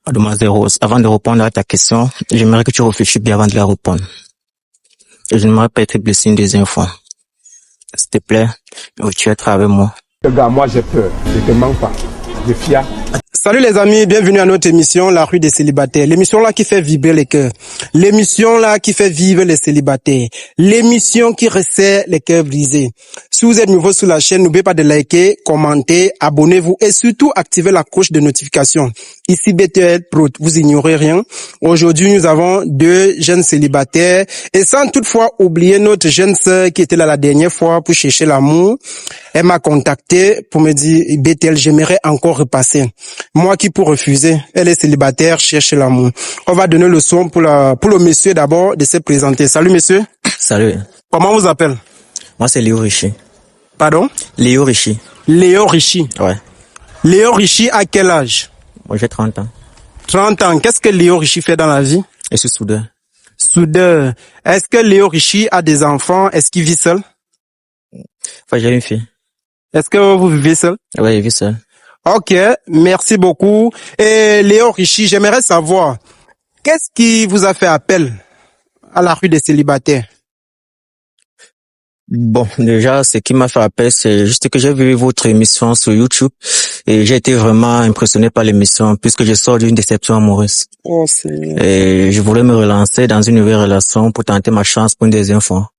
Mademoiselle Rose, avant de répondre à ta question, j'aimerais que tu réfléchisses bien avant de la répondre. Et je n'aimerais pas être blessé une deuxième fois. S'il te plaît, tu es avec moi. Gars, moi j'ai peur, je te mens pas. Je fier. Salut les amis, bienvenue à notre émission La Rue des Célibataires. L'émission là qui fait vibrer les cœurs. L'émission là qui fait vivre les célibataires. L'émission qui resserre les cœurs brisés. Si vous êtes nouveau sur la chaîne, n'oubliez pas de liker, commenter, abonnez-vous et surtout activez la cloche de notification. Ici BTL Pro, vous ignorez rien. Aujourd'hui, nous avons deux jeunes célibataires et sans toutefois oublier notre jeune sœur qui était là la dernière fois pour chercher l'amour. Elle m'a contacté pour me dire, BTL, j'aimerais encore repasser. Moi qui pour refuser, elle est célibataire, cherche l'amour. On va donner le son pour le monsieur d'abord de se présenter. Salut monsieur. Salut. Comment vous appelez? Moi c'est Léo Richie. Pardon? Léo Richie. Léo Richie. Ouais. Léo Richie à quel âge? Moi j'ai 30 ans. 30 ans. Qu'est-ce que Léo Richie fait dans la vie? Je suis soudeur. Soudeur. Est-ce que Léo Richie a des enfants? Est-ce qu'il vit seul? Enfin, j'ai une fille. Est-ce que vous vivez seul? Ouais, je vis seul. Ok, merci beaucoup. Et Léo Richie, j'aimerais savoir, qu'est-ce qui vous a fait appel à la rue des célibataires? Bon, déjà, ce qui m'a fait appel, c'est juste que j'ai vu votre émission sur YouTube et j'ai été vraiment impressionné par l'émission puisque je sors d'une déception amoureuse. Oh, et je voulais me relancer dans une nouvelle relation pour tenter ma chance pour une deuxième fois.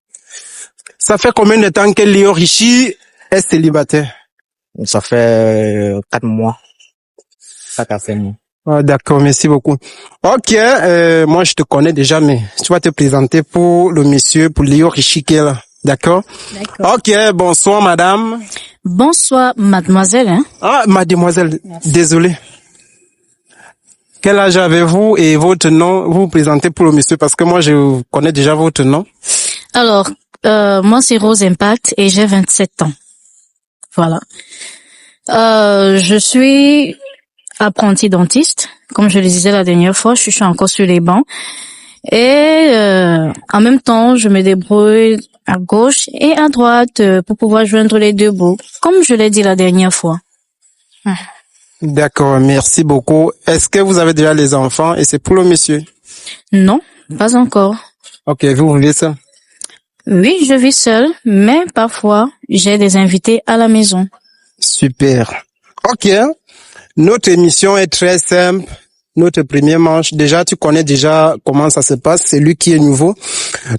Ça fait combien de temps que Léo Richie est célibataire? Ça fait 4 mois. 4 à 5 mois. Ah, d'accord, merci beaucoup. Ok, moi je te connais déjà, mais tu vas te présenter pour le monsieur, pour Léo Richie qui est là. D'accord? D'accord. Ok, bonsoir madame. Bonsoir, mademoiselle. Hein? Ah, mademoiselle, Merci. désolé. Quel âge avez-vous et votre nom? Vous vous présentez pour le monsieur parce que moi je connais déjà votre nom. Alors, moi c'est Rose Impact et j'ai 27 ans. Voilà. Je suis apprentie dentiste. Comme je le disais la dernière fois, je suis encore sur les bancs. Et en même temps, je me débrouille à gauche et à droite pour pouvoir joindre les deux bouts, comme je l'ai dit la dernière fois. D'accord, merci beaucoup. Est-ce que vous avez déjà les enfants et c'est pour le monsieur? Non, pas encore. Ok, vous vivez ça? Oui, je vis seule, mais parfois, j'ai des invités à la maison. Super. Ok, notre émission est très simple. Notre premier manche, déjà, tu connais déjà comment ça se passe, c'est lui qui est nouveau.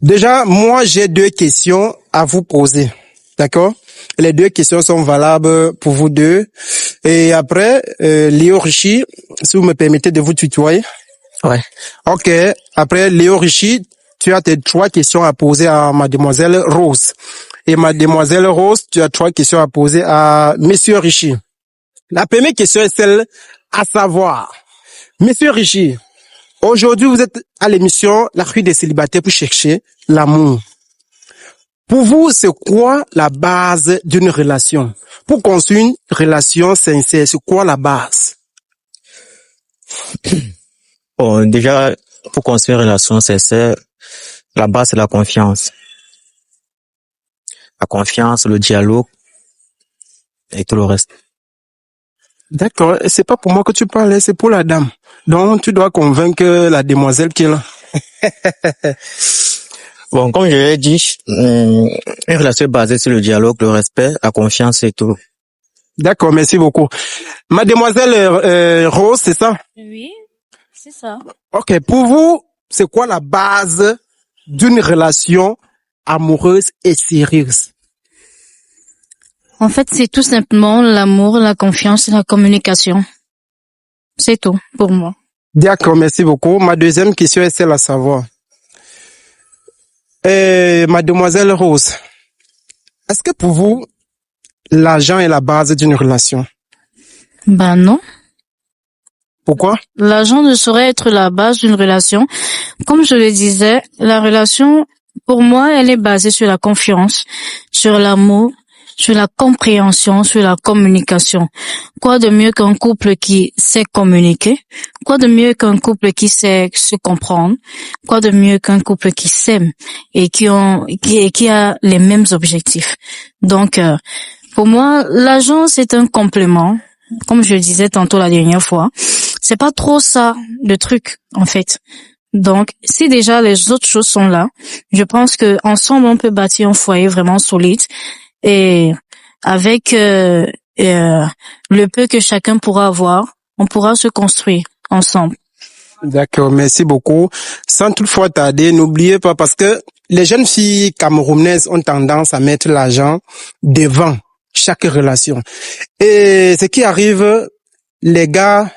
Déjà, moi, j'ai deux questions à vous poser. D'accord? Les deux questions sont valables pour vous deux. Et après, Léo Richie, si vous me permettez de vous tutoyer. Ouais. Ok. Après, Léo Richie, tu as tes 3 questions à poser à mademoiselle Rose. Et mademoiselle Rose, tu as 3 questions à poser à monsieur Richie. La première question est celle à savoir. Monsieur Richie, aujourd'hui vous êtes à l'émission La Rue des Célibataires pour chercher l'amour. Pour vous, c'est quoi la base d'une relation? Pour construire une relation sincère, c'est quoi la base? Bon, déjà, pour construire une relation sincère, la base c'est la confiance. La confiance, le dialogue et tout le reste. D'accord, c'est pas pour moi que tu parlais, c'est pour la dame. Donc, tu dois convaincre la demoiselle qui est là. Bon, comme je l'ai dit, une relation basée sur le dialogue, le respect, la confiance et tout. D'accord, merci beaucoup. Mademoiselle Rose, c'est ça? Oui, c'est ça. Ok, pour vous, c'est quoi la base d'une relation amoureuse et sérieuse? En fait, c'est tout simplement l'amour, la confiance et la communication. C'est tout pour moi. D'accord, merci beaucoup. Ma deuxième question est celle à savoir. Mademoiselle Rose, est-ce que pour vous, l'argent est la base d'une relation? Ben non. Pourquoi? L'argent ne saurait être la base d'une relation. Comme je le disais, la relation, pour moi, elle est basée sur la confiance, sur l'amour, sur la compréhension, sur la communication. Quoi de mieux qu'un couple qui sait communiquer? Quoi de mieux qu'un couple qui sait se comprendre? Quoi de mieux qu'un couple qui s'aime et qui a les mêmes objectifs? Donc, pour moi, l'argent, c'est un complément. Comme je le disais tantôt la dernière fois, c'est pas trop ça le truc en fait. Donc, si déjà les autres choses sont là, je pense que ensemble on peut bâtir un foyer vraiment solide et avec le peu que chacun pourra avoir, on pourra se construire ensemble. D'accord, merci beaucoup. Sans toutefois tarder, n'oubliez pas parce que les jeunes filles camerounaises ont tendance à mettre l'argent devant chaque relation. Et ce qui arrive, les gars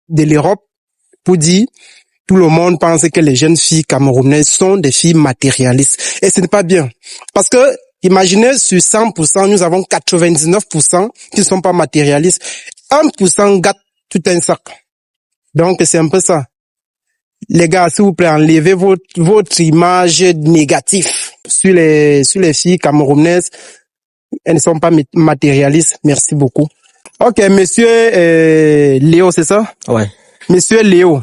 de l'Europe, pour dire, tout le monde pense que les jeunes filles camerounaises sont des filles matérialistes. Et ce n'est pas bien. Parce que, imaginez, sur 100%, nous avons 99% qui ne sont pas matérialistes. 1% gâte tout un sac. Donc, c'est un peu ça. Les gars, s'il vous plaît, enlevez votre image négative sur les filles camerounaises. Elles ne sont pas matérialistes. Merci beaucoup. Ok, monsieur Léo, c'est ça? Ouais. Monsieur Léo,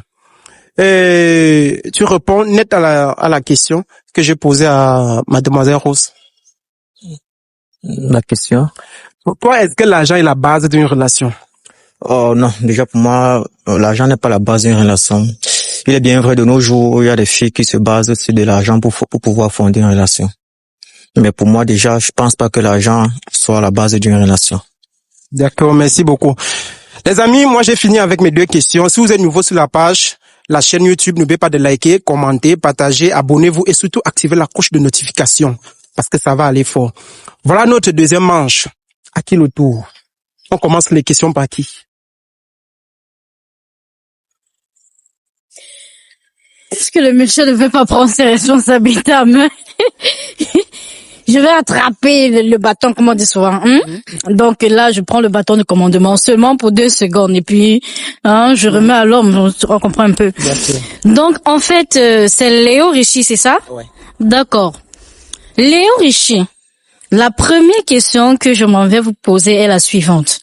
tu réponds net à la question que j'ai posée à mademoiselle Rose. La question? Pourquoi est-ce que l'argent est la base d'une relation? Oh non, déjà pour moi, l'argent n'est pas la base d'une relation. Il est bien vrai de nos jours, il y a des filles qui se basent sur de l'argent pour pouvoir fonder une relation. Mais pour moi déjà, je pense pas que l'argent soit la base d'une relation. D'accord, merci beaucoup. Les amis, moi j'ai fini avec mes deux questions. Si vous êtes nouveau sur la page, la chaîne YouTube, n'oubliez pas de liker, commenter, partager, abonnez-vous et surtout activez la cloche de notification parce que ça va aller fort. Voilà notre deuxième manche. À qui le tour? On commence les questions par qui? Est-ce que le monsieur ne veut pas prendre ses responsabilités à main? Je vais attraper le bâton, comme on dit souvent. Donc là, je prends le bâton de commandement seulement pour 2 secondes et puis je remets à l'homme, on comprend un peu. Donc en fait, c'est Léo Richie, c'est ça? Ouais. D'accord. Léo Richie, la première question que je m'en vais vous poser est la suivante.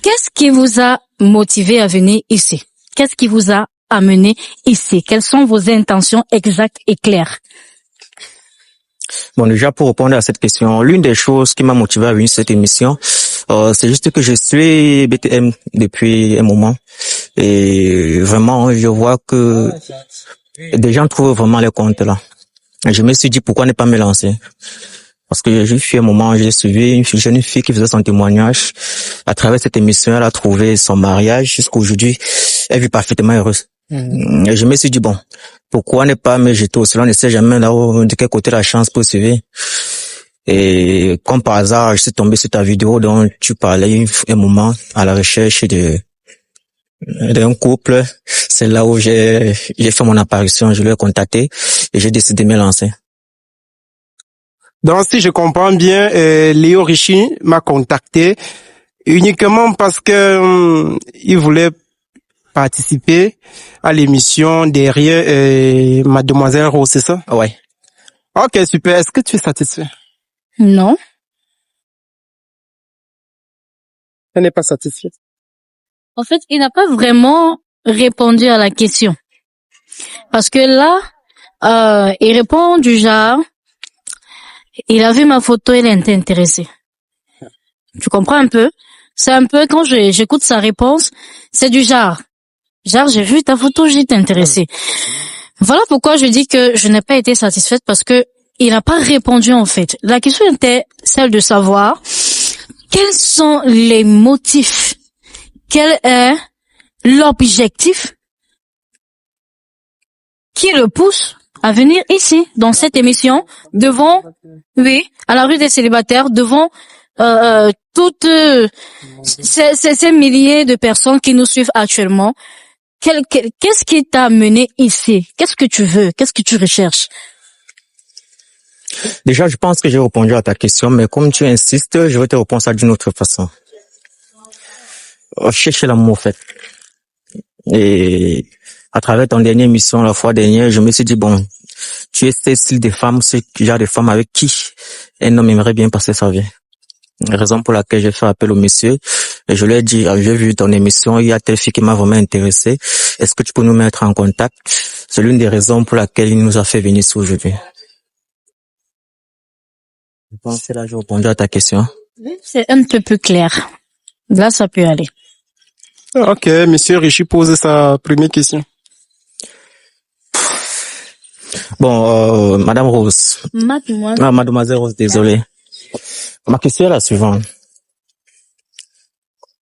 Qu'est-ce qui vous a motivé à venir ici? Qu'est-ce qui vous a amené ici? Quelles sont vos intentions exactes et claires? Bon, déjà pour répondre à cette question, l'une des choses qui m'a motivé à venir sur cette émission, c'est juste que je suis BTM depuis un moment et vraiment je vois que des gens trouvent vraiment les comptes là. Je me suis dit pourquoi ne pas me lancer. Parce que j'ai fait un moment, j'ai suivi une jeune fille qui faisait son témoignage. À travers cette émission, elle a trouvé son mariage. Jusqu'aujourd'hui, elle vit parfaitement heureuse. Et je me suis dit, bon, pourquoi ne pas me jeter au sol? On ne sait jamais là où, de quel côté la chance peut suivre. Et comme par hasard, je suis tombé sur ta vidéo dont tu parlais un moment à la recherche d'un couple. C'est là où j'ai fait mon apparition. Je l'ai contacté et j'ai décidé de me lancer. Donc, si je comprends bien, Léo Richie m'a contacté uniquement parce que il voulait participer à l'émission derrière Mademoiselle Rose, c'est ça? Ouais. Ok, super. Est-ce que tu es satisfait? Non. Elle n'est pas satisfaite. En fait, il n'a pas vraiment répondu à la question. Parce que là, il répond du genre, il a vu ma photo, il est intéressé. Tu comprends un peu? C'est un peu, quand j'écoute sa réponse, c'est du genre, j'ai vu ta photo, j'étais intéressé. Voilà pourquoi je dis que je n'ai pas été satisfaite parce que il n'a pas répondu en fait. La question était celle de savoir quels sont les motifs, quel est l'objectif qui le pousse à venir ici, dans cette émission, devant, à la rue des célibataires, devant toutes ces milliers de personnes qui nous suivent actuellement. Qu'est-ce qui t'a amené ici? Qu'est-ce que tu veux? Qu'est-ce que tu recherches? Déjà, je pense que j'ai répondu à ta question, mais comme tu insistes, je vais te répondre ça d'une autre façon. Chercher l'amour, en fait. Et à travers ton dernière émission, la fois dernière, je me suis dit, bon, tu es ce style de femme, ce genre de femme avec qui un homme aimerait bien passer sa vie. Raison pour laquelle j'ai fait appel au monsieur. Et je lui ai dit, j'ai vu ton émission, il y a telle fille qui m'a vraiment intéressé. Est-ce que tu peux nous mettre en contact? C'est l'une des raisons pour laquelle il nous a fait venir ici aujourd'hui. Je pense que là, j'ai répondu à ta question. C'est un peu plus clair. Là, ça peut aller. Ok, monsieur Richi pose sa première question. Bon, Madame Rose, Mademoiselle Rose, désolé. Ma question est la suivante.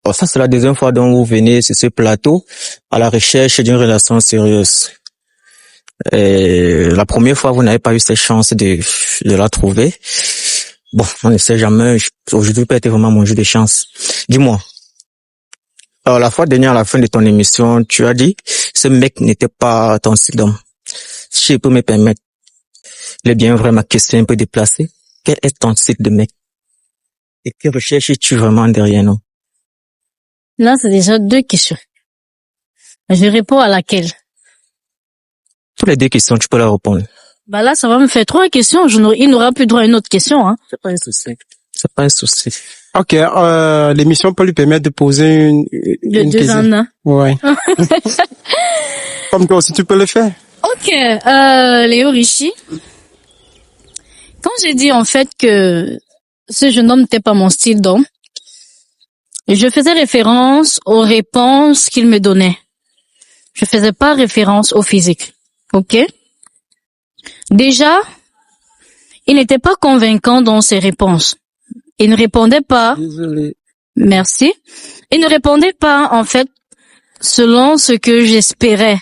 Oh, ça, c'est la deuxième fois dont vous venez sur ce plateau à la recherche d'une relation sérieuse. Et la première fois, vous n'avez pas eu cette chance de la trouver. Bon, on ne sait jamais. Aujourd'hui peut être vraiment mon jeu de chance. Dis-moi. Alors, la fois dernière, à la fin de ton émission, tu as dit, ce mec n'était pas ton style d'homme. Si je peux me permettre, il est bien vrai, ma question est un peu déplacée. Quel est ton style de mec? Et que recherches-tu vraiment derrière nous? Là, c'est déjà 2 questions. Je réponds à laquelle? Toutes les 2 questions, tu peux leur répondre. Bah là, ça va me faire 3 questions. Il n'aura plus droit à une autre question, hein. C'est pas un souci. C'est pas un souci. Ok, l'émission peut lui permettre de poser une deux question. en un. Ouais. Comme toi aussi, tu peux le faire. Ok, Léo Richi. Quand j'ai dit en fait que ce jeune homme n'était pas mon style d'homme, je faisais référence aux réponses qu'il me donnait. Je faisais pas référence au physique. Ok? Déjà, il n'était pas convaincant dans ses réponses. Il ne répondait pas. Désolé. Merci. Il ne répondait pas, en fait, selon ce que j'espérais.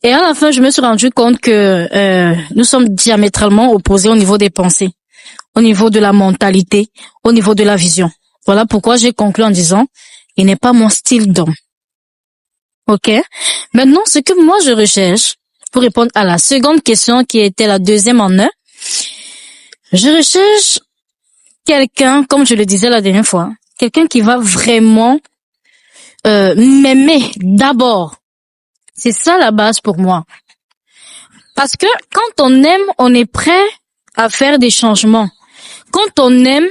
Et à la fin, je me suis rendu compte que nous sommes diamétralement opposés au niveau des pensées, au niveau de la mentalité, au niveau de la vision. Voilà pourquoi j'ai conclu en disant, il n'est pas mon style d'homme. Ok? Maintenant, ce que moi je recherche, pour répondre à la seconde question qui était la deuxième en un, je recherche quelqu'un, comme je le disais la dernière fois, quelqu'un qui va vraiment m'aimer d'abord. C'est ça la base pour moi. Parce que quand on aime, on est prêt à faire des changements. Quand on aime,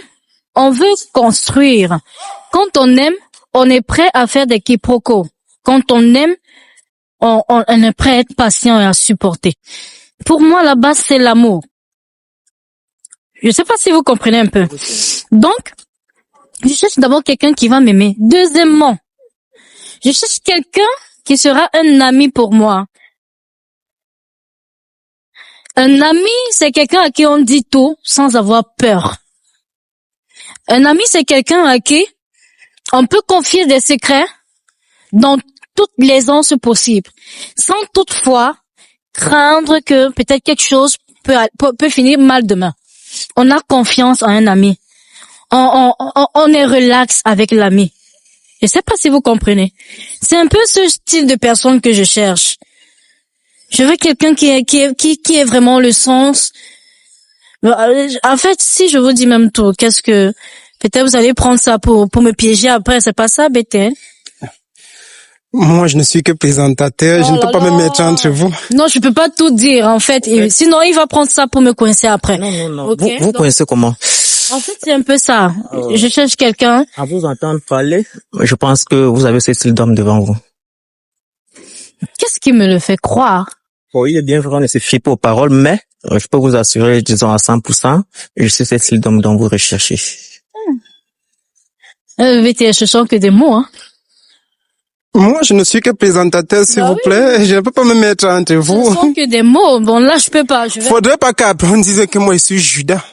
on veut construire. Quand on aime, on est prêt à faire des quiproquos. Quand on aime, on est prêt à être patient et à supporter. Pour moi, la base, c'est l'amour. Je ne sais pas si vous comprenez un peu. Donc, je cherche d'abord quelqu'un qui va m'aimer. Deuxièmement, je cherche quelqu'un qui sera un ami pour moi. Un ami, c'est quelqu'un à qui on dit tout sans avoir peur. Un ami, c'est quelqu'un à qui on peut confier des secrets dans toutes les onces possibles, sans toutefois craindre que peut-être quelque chose peut finir mal demain. On a confiance en un ami. On est relax avec l'ami. Je sais pas si vous comprenez. C'est un peu ce style de personne que je cherche. Je veux quelqu'un qui ait vraiment le sens. En fait, si je vous dis même tout, qu'est-ce que peut-être vous allez prendre ça pour me piéger après, c'est pas ça, Béthé. Moi, je ne suis que présentateur, je ne peux pas me mettre entre vous. Non, je peux pas tout dire, en fait. Et sinon, il va prendre ça pour me coincer après. Non. Okay? Vous coincez comment? En fait, c'est un peu ça. Je cherche quelqu'un. À vous entendre parler, je pense que vous avez ce style d'homme devant vous. Qu'est-ce qui me le fait croire? Bon, il est bien vrai, on ne se fie pas aux paroles, mais je peux vous assurer, disons à 100%, je suis ce style d'homme dont vous recherchez. VTH, ce sont que des mots, hein. Moi, je ne suis que présentateur, s'il vous plaît. Je ne peux pas me mettre entre vous. Ce sont que des mots. Bon, là, je peux pas. Faudrait pas qu'après on dise que moi, je suis Judas.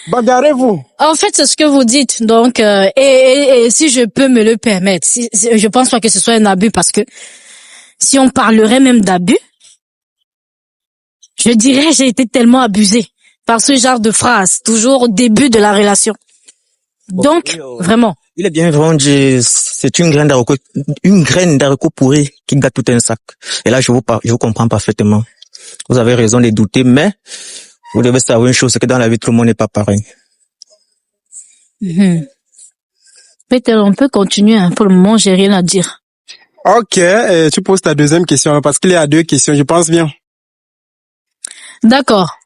Bagarrez-vous. En fait, c'est ce que vous dites. Donc, et si je peux me le permettre, je pense pas que ce soit un abus parce que si on parlerait même d'abus, je dirais j'ai été tellement abusée par ce genre de phrase, toujours au début de la relation. Donc, vraiment. Il est bien vrai, on dit, c'est une graine d'haricot pourri qui gâte tout un sac. Et là, je vous comprends parfaitement. Vous avez raison de douter, mais vous devez savoir une chose, c'est que dans la vie, tout le monde n'est pas pareil. Peut-être on peut continuer, hein. Pour le moment, j'ai rien à dire. Ok, tu poses ta deuxième question, parce qu'il y a 2 questions, je pense bien. D'accord.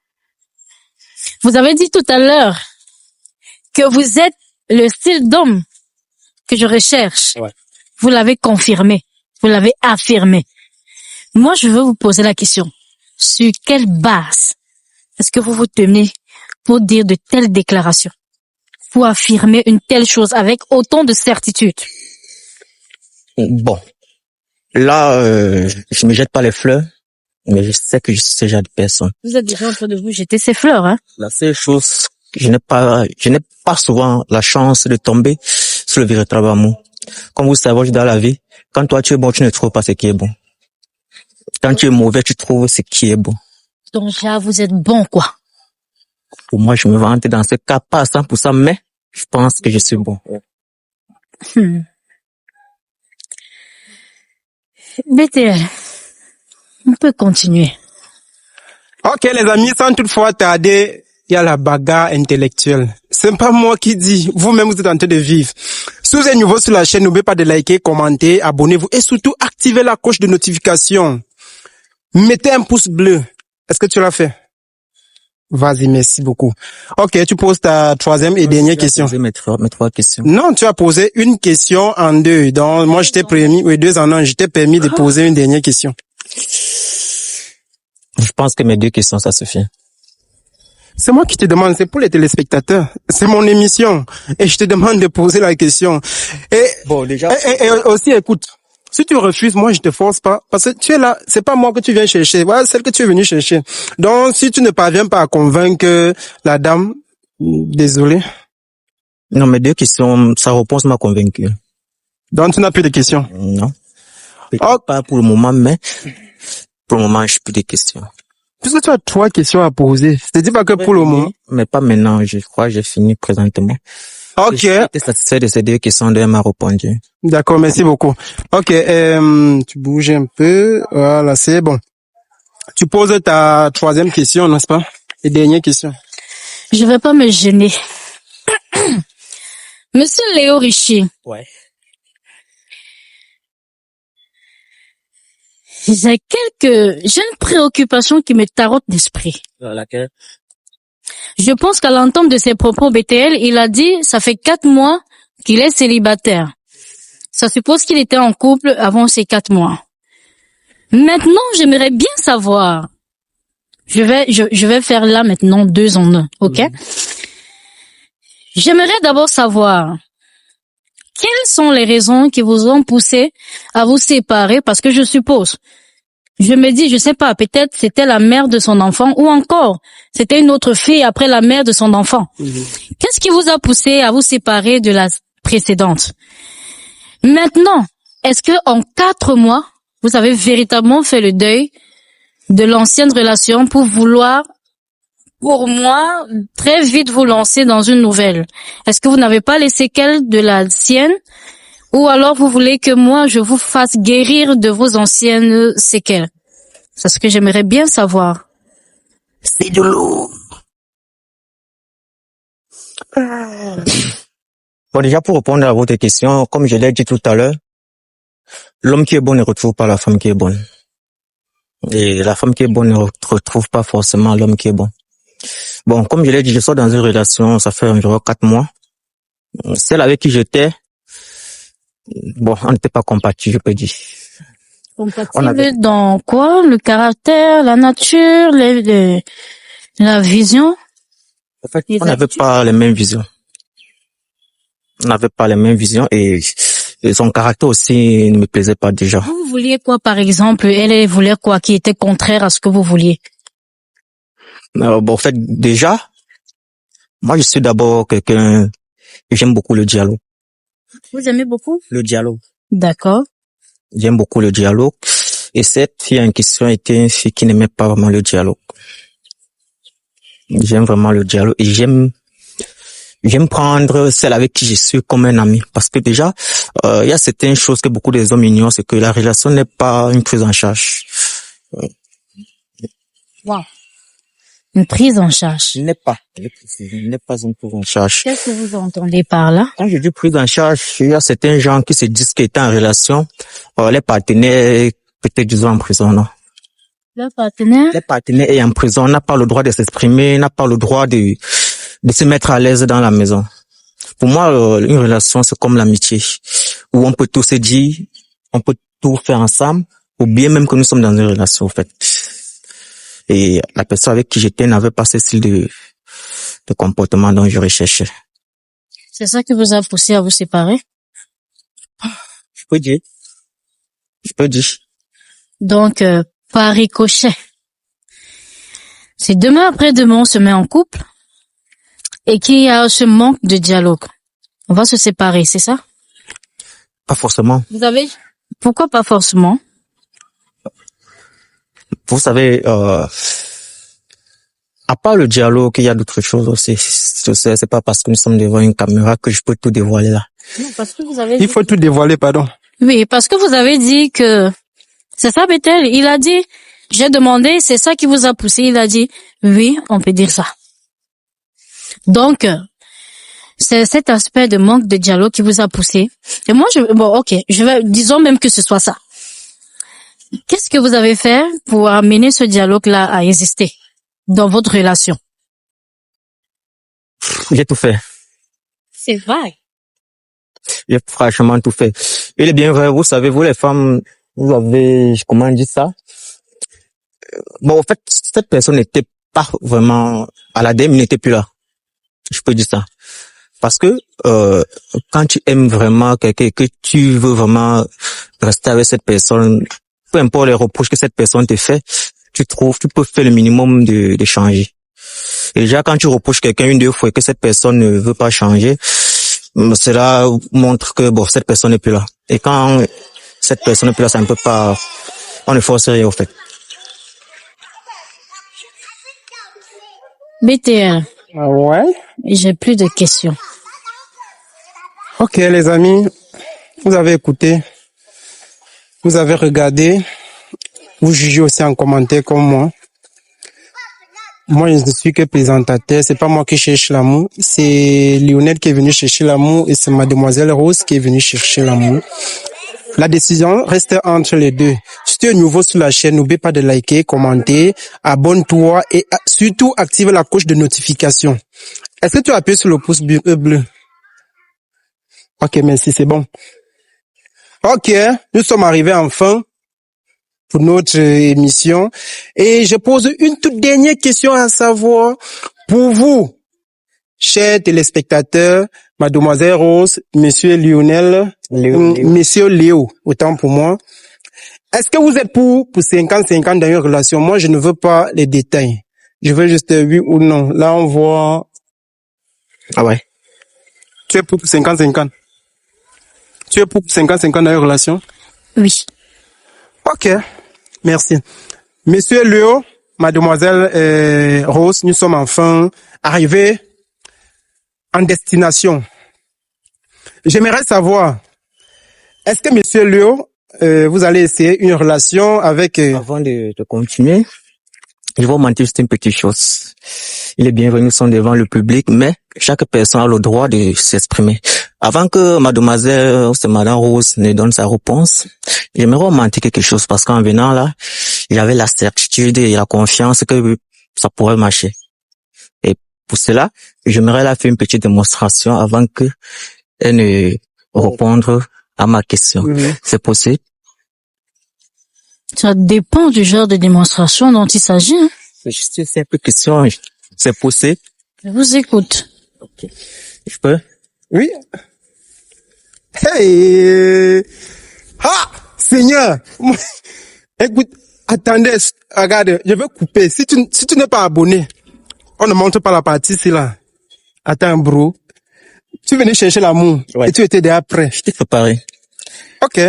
Vous avez dit tout à l'heure que vous êtes le style d'homme que je recherche. Ouais. Vous l'avez confirmé. Vous l'avez affirmé. Moi, je veux vous poser la question. Sur quelle base est-ce que vous vous tenez pour dire de telles déclarations? pour affirmer une telle chose avec autant de certitude? Bon, là, je me jette pas les fleurs, mais je sais que je suis ce genre de personne. Vous êtes déjà en train de vous jeter ces fleurs, hein? La seule chose, je n'ai pas souvent la chance de tomber sur le véritable amour. Comme vous savez, dans la vie, quand toi tu es bon, tu ne trouves pas ce qui est bon. Quand tu es mauvais, tu trouves ce qui est bon. Donc là, vous êtes bon, quoi. Pour moi, je me vante dans ce cas pas à 100%, mais je pense que je suis bon. BTL, on peut continuer. Ok, les amis, sans toutefois tarder, il y a la bagarre intellectuelle. C'est pas moi qui dis, vous-même vous êtes en train de vivre. Si vous êtes nouveau sur la chaîne, n'oubliez pas de liker, commenter, abonnez-vous et surtout activez la cloche de notification. Mettez un pouce bleu. Est-ce que tu l'as fait? Vas-y, merci beaucoup. Ok, tu poses ta troisième et dernière question. Mes trois questions. Non, tu as posé une question en deux. Donc, moi, je t'ai permis, oui, deux en un, je t'ai permis de poser une dernière question. Je pense que mes 2 questions, ça suffit. C'est moi qui te demande, c'est pour les téléspectateurs. C'est mon émission. Et je te demande de poser la question. Et, Bon, déjà. et aussi, écoute. Si tu refuses, moi, je te force pas. Parce que tu es là, c'est pas moi que tu viens chercher. Voilà, celle que tu es venu chercher. Donc, si tu ne parviens pas à convaincre la dame, désolé. Non, mes 2 questions, sa réponse m'a convaincu. Donc, tu n'as plus de questions. Non. Pas pour le moment, mais pour le moment, je n'ai plus de questions. Puisque tu as 3 questions à poser, je te dis pas que pour le moment. Mais pas maintenant, je crois que j'ai fini présentement. Ok. J'étais satisfait de ces 2 questions, elle m'a répondu. D'accord, merci beaucoup. Ok, tu bouges un peu. Voilà, c'est bon. Tu poses ta troisième question, n'est-ce pas? Et dernière question. Je vais pas me gêner. Monsieur Léo Richer. Ouais. J'ai une préoccupation qui me tarote l'esprit. Laquelle? Je pense qu'à l'entente de ses propos BTL, il a dit, ça fait 4 mois qu'il est célibataire. Ça suppose qu'il était en couple avant ces 4 mois. Maintenant, j'aimerais bien savoir. Je vais faire là maintenant 2 en 1, ok? J'aimerais d'abord savoir quelles sont les raisons qui vous ont poussé à vous séparer, parce que je suppose, je me dis, je sais pas, peut-être c'était la mère de son enfant ou encore c'était une autre fille après la mère de son enfant. Qu'est-ce qui vous a poussé à vous séparer de la précédente? Maintenant, est-ce que en 4 mois, vous avez véritablement fait le deuil de l'ancienne relation pour vouloir, pour moi, très vite vous lancer dans une nouvelle? Est-ce que vous n'avez pas les séquelles de la sienne? Ou alors vous voulez que moi je vous fasse guérir de vos anciennes séquelles? C'est ce que j'aimerais bien savoir. C'est de l'eau. Bon, déjà, pour répondre à votre question, comme je l'ai dit tout à l'heure, l'homme qui est bon ne retrouve pas la femme qui est bonne. Et la femme qui est bonne ne retrouve pas forcément l'homme qui est bon. Bon, comme je l'ai dit, je suis dans une relation, ça fait environ 4 mois. Celle avec qui j'étais, bon, on n'était pas compatibles, je peux dire. Compatible dans quoi? Le caractère, la nature, la vision? En fait, on n'avait pas les mêmes visions. On n'avait pas les mêmes visions et son caractère aussi ne me plaisait pas déjà. Vous vouliez quoi, par exemple? Elle voulait quoi qui était contraire à ce que vous vouliez? Bon, en fait, déjà, moi, je suis d'abord quelqu'un, j'aime beaucoup le dialogue. Vous aimez beaucoup? Le dialogue. D'accord. J'aime beaucoup le dialogue. Et cette fille en question était une fille qui n'aimait pas vraiment le dialogue. J'aime vraiment le dialogue et j'aime prendre celle avec qui je suis comme un ami. Parce que déjà, il y a certaines choses que beaucoup des hommes ignorent, c'est que la relation n'est pas une prise en charge. Wow. Une prise en charge. N'est pas une prise en charge. Qu'est-ce que vous entendez par là? Quand je dis prise en charge, il y a certains gens qui se disent qu'ils étaient en relation, les partenaires, peut-être disons en prison, non? Le partenaire? Les partenaires est en prison, n'a pas le droit de s'exprimer, n'a pas le droit de se mettre à l'aise dans la maison. Pour moi, une relation, c'est comme l'amitié, où on peut tout se dire, on peut tout faire ensemble, ou bien même que nous sommes dans une relation, en fait. Et la personne avec qui j'étais n'avait pas ce style de comportement dont je recherchais. C'est ça qui vous a poussé à vous séparer? Je peux dire. Je peux dire. Donc, par ricochet, si demain après-demain on se met en couple et qu'il y a ce manque de dialogue, on va se séparer, c'est ça? Pas forcément. Pourquoi pas forcément? Vous savez, à part le dialogue, il y a d'autres choses aussi. C'est pas parce que nous sommes devant une caméra que je peux tout dévoiler là. Non, parce que vous avez Il faut tout dévoiler, pardon. Oui, parce que vous avez dit que c'est ça, Bethel. Il a dit, j'ai demandé, c'est ça qui vous a poussé. Il a dit, oui, on peut dire ça. Donc, c'est cet aspect de manque de dialogue qui vous a poussé. Et moi, disons même que ce soit ça. Qu'est-ce que vous avez fait pour amener ce dialogue-là à exister dans votre relation? J'ai tout fait. C'est vrai. J'ai franchement tout fait. Il est bien vrai, vous savez, vous les femmes, vous avez, comment dire ça? Bon, en fait, cette personne n'était pas vraiment, à l'ADEME, il n'était plus là. Je peux dire ça. Parce que, quand tu aimes vraiment quelqu'un et que tu veux vraiment rester avec cette personne, peu importe les reproches que cette personne te fait, tu peux faire le minimum de changer. Et déjà, quand tu reproches quelqu'un une, deux fois et que cette personne ne veut pas changer, cela montre que, bon, cette personne n'est plus là. Et quand cette personne n'est plus là, ça ne peut pas, on ne force rien, au fait. BTL, Ah ouais? j'ai plus de questions. Ok, les amis, vous avez écouté, vous avez regardé, vous jugez aussi en commentaire comme moi. Moi, je ne suis que présentateur, c'est pas moi qui cherche l'amour, c'est Lionel qui est venu chercher l'amour et c'est Mademoiselle Rose qui est venue chercher l'amour. La décision reste entre les deux. Si tu es nouveau sur la chaîne, n'oublie pas de liker, commenter, abonne-toi et surtout active la cloche de notification. Est-ce que tu as appuyé sur le pouce bleu? Ok, merci, c'est bon. Ok, nous sommes arrivés enfin pour notre émission et je pose une toute dernière question à savoir pour vous, chers téléspectateurs, Mademoiselle Rose, Monsieur Lionel, Monsieur Léo, autant pour moi. Est-ce que vous êtes pour 50-50 dans une relation? Moi, je ne veux pas les détails. Je veux juste oui ou non. Là, on voit. Ah ouais. Tu es pour 50-50? Tu es pour 50-50 dans une relation? Oui. Ok, merci. Monsieur Léo, Mademoiselle Rose, nous sommes enfin arrivés en destination. J'aimerais savoir, est-ce que Monsieur Léo, vous allez essayer une relation avec... Avant de continuer, je vais vous mentir juste une petite chose. Il est bienvenu, nous sommes devant le public, mais chaque personne a le droit de s'exprimer. Avant que Mademoiselle, c'est Madame Rose, ne donne sa réponse, j'aimerais vous mentir quelque chose parce qu'en venant là, j'avais la certitude et la confiance que ça pourrait marcher. Et pour cela, j'aimerais la faire une petite démonstration avant que elle ne réponde à ma question. C'est possible? Ça dépend du genre de démonstration dont il s'agit. Hein. C'est juste une simple question. C'est possible? Je vous écoute. Ok. Je peux? Oui. Hey! Ah! Seigneur! Écoute, attendez, regarde, je vais couper. Si tu n'es pas abonné, on ne montre pas la partie ici là. Attends, bro. Tu venais chercher l'amour. Ouais. Et tu étais déjà prêt. Je t'ai préparé. Ok.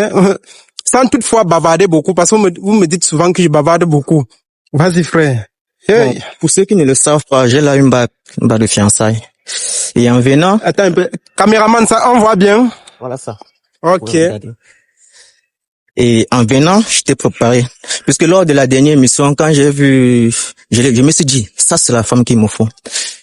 Sans toutefois bavarder beaucoup, parce que vous me dites souvent que je bavarde beaucoup. Vas-y, frère. Hey. Bon, pour ceux qui ne le savent pas, j'ai là une bague de fiançailles. Et en venant... Attends un peu. Caméraman, ça, on voit bien? Voilà ça. Ok. Et en venant, je t'ai préparé. Puisque lors de la dernière émission, quand j'ai vu, je me suis dit, ça c'est la femme qu'il me faut.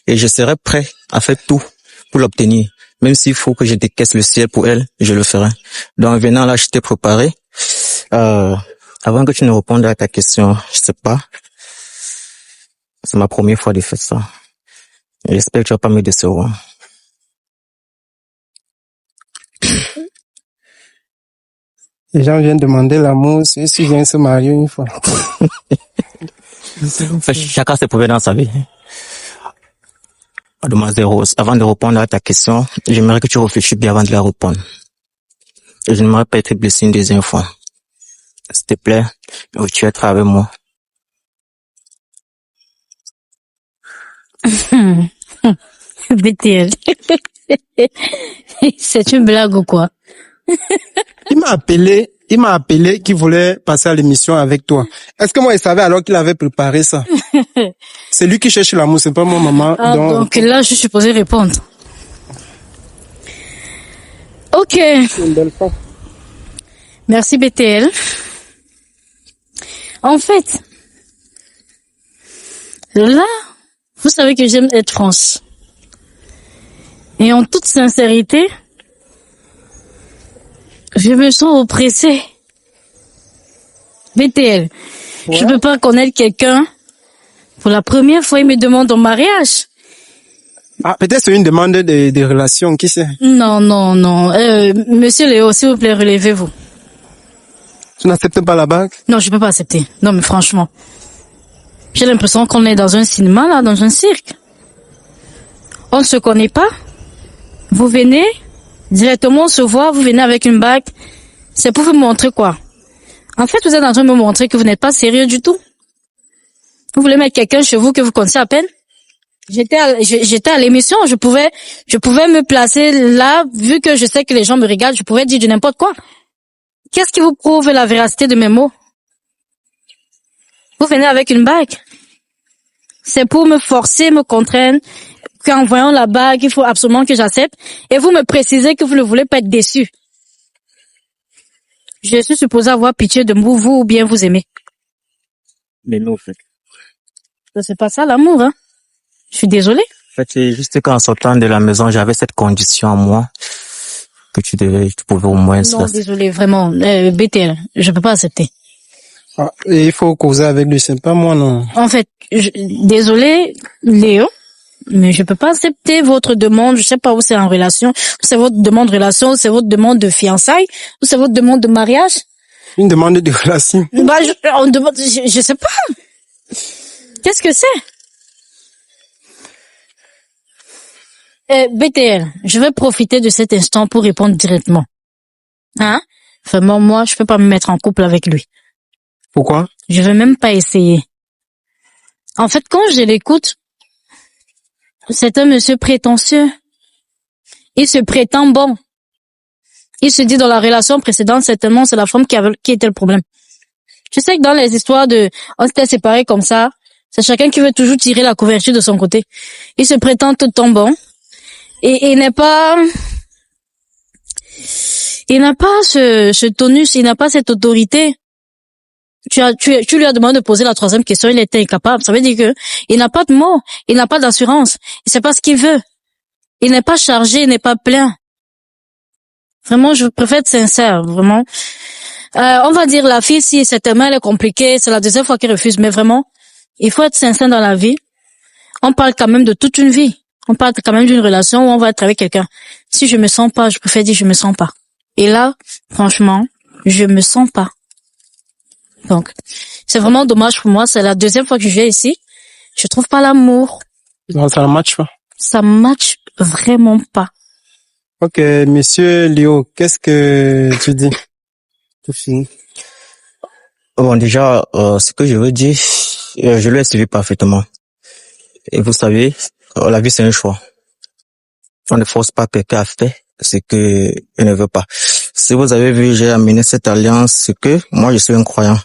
Et je serai prêt à faire tout pour l'obtenir. Même s'il faut que je décaisse le ciel pour elle, je le ferai. Donc en venant là, je t'ai préparé. Avant que tu ne répondes à ta question, je sais pas. C'est ma première fois de faire ça. J'espère que tu vas pas me décevoir. Les gens viennent demander l'amour, si je viens se marier une fois. Chacun ses problèmes dans sa vie. Mademoiselle Rose, avant de répondre à ta question, j'aimerais que tu réfléchisses bien avant de la répondre. Et je n'aimerais pas être blessé une deuxième fois. S'il te plaît, tu être avec moi. BTL. C'est une blague ou quoi? Il m'a appelé qu'il voulait passer à l'émission avec toi. Est-ce que moi, il savait alors qu'il avait préparé ça? C'est lui qui cherche l'amour, c'est pas moi, maman. Ah, donc là, je suis supposée répondre. Ok. C'est une belle femme. Merci BTL. En fait, là, vous savez que j'aime être France. Et en toute sincérité, je me sens oppressée. BTL, Ouais. je peux pas connaître quelqu'un. Pour la première fois, il me demande en mariage. Ah, peut-être c'est une demande de relation, qui sait? Non, non, non. Monsieur Léo, s'il vous plaît, relevez-vous. Tu n'acceptes pas la bague? Non, je peux pas accepter. Non, mais franchement. J'ai l'impression qu'on est dans un cinéma, là, dans un cirque. On ne se connaît pas. Vous venez, directement on se voit, vous venez avec une bague. C'est pour vous montrer quoi? En fait, vous êtes en train de me montrer que vous n'êtes pas sérieux du tout. Vous voulez mettre quelqu'un chez vous que vous connaissez à peine? J'étais à l'émission, je pouvais me placer là, vu que je sais que les gens me regardent, je pouvais dire du n'importe quoi. Qu'est-ce qui vous prouve la véracité de mes mots? Vous venez avec une bague. C'est pour me forcer, me contraindre, qu'en voyant la bague, il faut absolument que j'accepte. Et vous me précisez que vous ne voulez pas être déçu. Je suis supposée avoir pitié de vous ou bien vous aimer. Mais non, en fait. C'est pas ça l'amour, hein. Je suis désolée. En fait, c'est juste qu'en sortant de la maison, j'avais cette condition en moi que tu pouvais au moins... Non, désolée, vraiment. BTL, je peux pas accepter. Ah, et il faut causer avec lui, c'est pas moi, non. En fait, désolée, Léo, mais je peux pas accepter votre demande. Je sais pas où c'est en relation. C'est votre demande de relation, c'est votre demande de fiançailles, ou c'est votre demande de mariage. Une demande de relation. Bah, on demande, je sais pas. Qu'est-ce que c'est? BTL, je vais profiter de cet instant pour répondre directement. Hein? Vraiment, moi, je peux pas me mettre en couple avec lui. Pourquoi? Je vais même pas essayer. En fait, quand je l'écoute, c'est un monsieur prétentieux. Il se prétend bon. Il se dit dans la relation précédente, certainement, c'est la femme qui était le problème. Je sais que dans les histoires on s'était séparés comme ça, c'est chacun qui veut toujours tirer la couverture de son côté. Il se prétend tout le temps bon. Et il n'a pas ce tonus, il n'a pas cette autorité. Tu lui as demandé de poser la troisième question, il était incapable. Ça veut dire que il n'a pas de mots, il n'a pas d'assurance, il sait pas ce qu'il veut. Il n'est pas chargé, il n'est pas plein. Vraiment, je préfère être sincère, vraiment. On va dire la fille, si certainement elle est compliquée, c'est la deuxième fois qu'elle refuse, mais vraiment, il faut être sincère dans la vie. On parle quand même de toute une vie. On parle quand même d'une relation où on va être avec quelqu'un. Si je me sens pas, je préfère dire je me sens pas. Et là, franchement, je me sens pas. Donc, c'est vraiment dommage pour moi. C'est la deuxième fois que je viens ici. Je trouve pas l'amour. Non, ça ne matche pas. Ça match vraiment pas. Ok, monsieur Léo, qu'est-ce que tu dis? Tout fini. Bon, déjà, ce que je veux dire, je lui ai suivi parfaitement. Et vous savez, la vie, c'est un choix. On ne force pas quelqu'un à faire ce qu'il ne veut pas. Si vous avez vu, j'ai amené cette alliance, c'est que moi, je suis un croyant.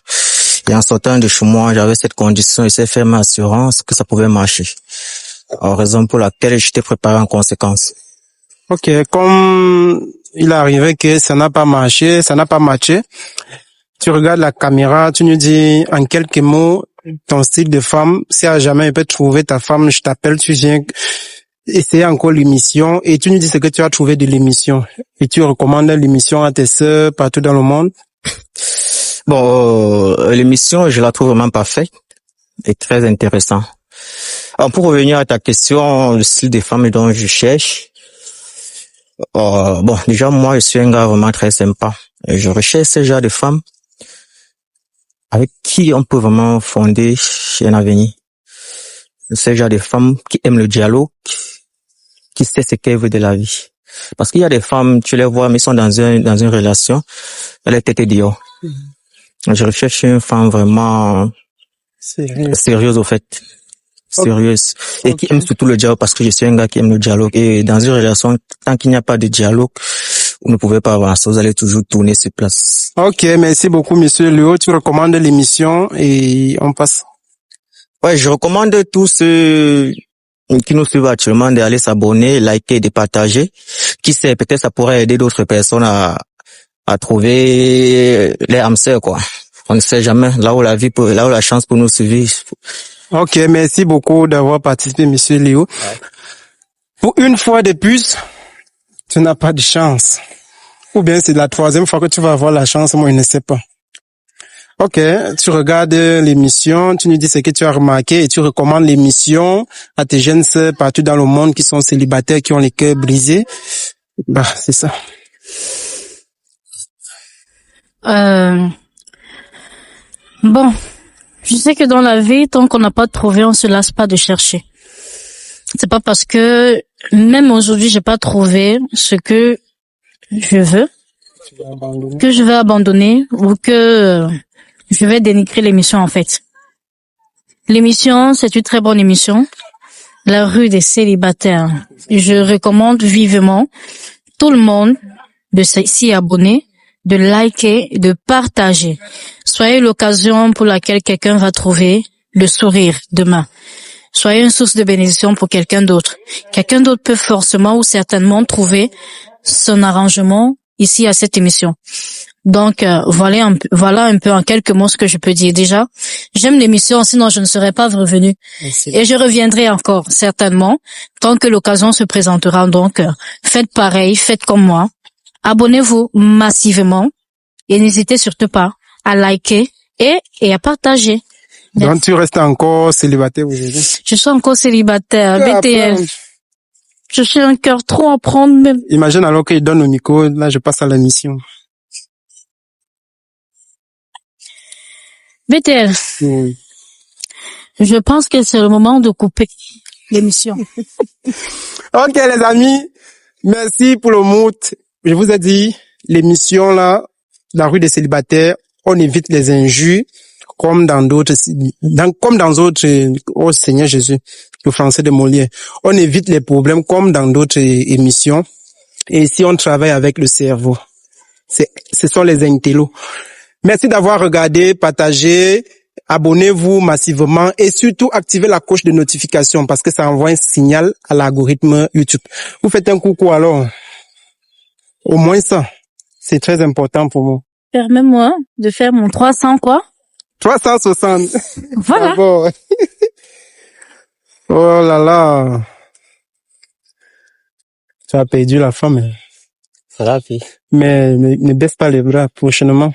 Et en sortant de chez moi, j'avais cette condition et cette ferme assurance que ça pouvait marcher. En raison pour laquelle j'étais préparé en conséquence. Ok, comme il arrivait que ça n'a pas marché, ça n'a pas matché, tu regardes la caméra, tu nous dis en quelques mots ton style de femme. Si à jamais il peut trouver ta femme, je t'appelle, tu viens essayer encore l'émission et tu nous dis ce que tu as trouvé de l'émission. Et tu recommandes l'émission à tes sœurs partout dans le monde. Bon, l'émission, je la trouve vraiment parfaite et très intéressante. Alors, pour revenir à ta question, le style de femme dont je cherche, bon, déjà, moi, je suis un gars vraiment très sympa. Et je recherche ce genre de femme avec qui on peut vraiment fonder un avenir. Ce genre de femme qui aime le dialogue, qui sait ce qu'elle veut de la vie. Parce qu'il y a des femmes, tu les vois, mais elles sont dans une relation, elle est tête dehors. Je recherche une femme vraiment sérieuse au fait. Sérieuse. Et qui aime surtout le dialogue, parce que je suis un gars qui aime le dialogue. Et dans une relation, tant qu'il n'y a pas de dialogue, vous ne pouvez pas avancer, vous allez toujours tourner sur place. Ok, merci beaucoup, monsieur Léo. Tu recommandes l'émission et on passe. Ouais, je recommande tous ceux qui nous suivent actuellement d'aller s'abonner, liker, de partager. Qui sait, peut-être ça pourrait aider d'autres personnes à trouver les âmes sœurs, quoi. On ne sait jamais, là où la chance pour nous suivre. Ok, merci beaucoup d'avoir participé, monsieur Léo. Ouais. Pour une fois de plus, tu n'as pas de chance. Ou bien c'est la troisième fois que tu vas avoir la chance, moi je ne sais pas. Ok, tu regardes l'émission, tu nous dis ce que tu as remarqué et tu recommandes l'émission à tes jeunes sœurs partout dans le monde qui sont célibataires, qui ont les cœurs brisés. Bah, c'est ça. Bon, je sais que dans la vie, tant qu'on n'a pas trouvé, on se lasse pas de chercher. C'est pas parce que même aujourd'hui j'ai pas trouvé ce que je veux que je vais abandonner ou que je vais dénigrer l'émission en fait. L'émission, c'est une très bonne émission. La rue des célibataires. Je recommande vivement tout le monde de s'y abonner, de liker, de partager. Soyez l'occasion pour laquelle quelqu'un va trouver le sourire demain. Soyez une source de bénédiction pour quelqu'un d'autre. Quelqu'un d'autre peut forcément ou certainement trouver son arrangement ici à cette émission. Donc voilà un peu en quelques mots ce que je peux dire. Déjà, j'aime l'émission, sinon je ne serais pas revenue. Et je reviendrai encore certainement tant que l'occasion se présentera. Donc faites pareil, faites comme moi. Abonnez-vous massivement et n'hésitez surtout pas à liker et à partager. Merci. Donc tu restes encore célibataire aujourd'hui? Je suis encore célibataire, BTL. Je suis un cœur trop à prendre même. Imagine alors qu'il donne le micro, là je passe à la mission. BTL. Oui. Je pense que c'est le moment de couper l'émission. Ok les amis, merci pour le mood. Je vous ai dit, l'émission là, la rue des célibataires, on évite les injures comme dans d'autres, oh Seigneur Jésus, le français de Molière. On évite les problèmes comme dans d'autres émissions. Et ici, on travaille avec le cerveau. Ce sont les intellos. Merci d'avoir regardé, partagé, abonnez-vous massivement et surtout activez la cloche de notification parce que ça envoie un signal à l'algorithme YouTube. Vous faites un coucou alors. Au moins ça. C'est très important pour moi. Permets-moi de faire mon 300 quoi? 360. Voilà. Oh là là. Tu as perdu la femme. Ravi. Mais ne baisse pas les bras prochainement.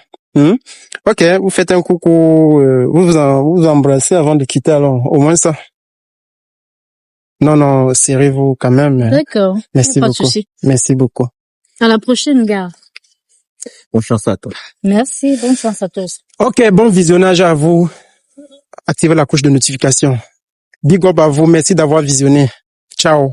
Ok, vous faites un coucou, vous embrassez avant de quitter alors. Au moins ça. Non, serrez-vous quand même. D'accord. Merci pas beaucoup. De souci. Merci beaucoup. À la prochaine, gars. Bonne chance à toi. Merci, bonne chance à tous. Ok, bon visionnage à vous. Activez la cloche de notification. Big up à vous, merci d'avoir visionné. Ciao.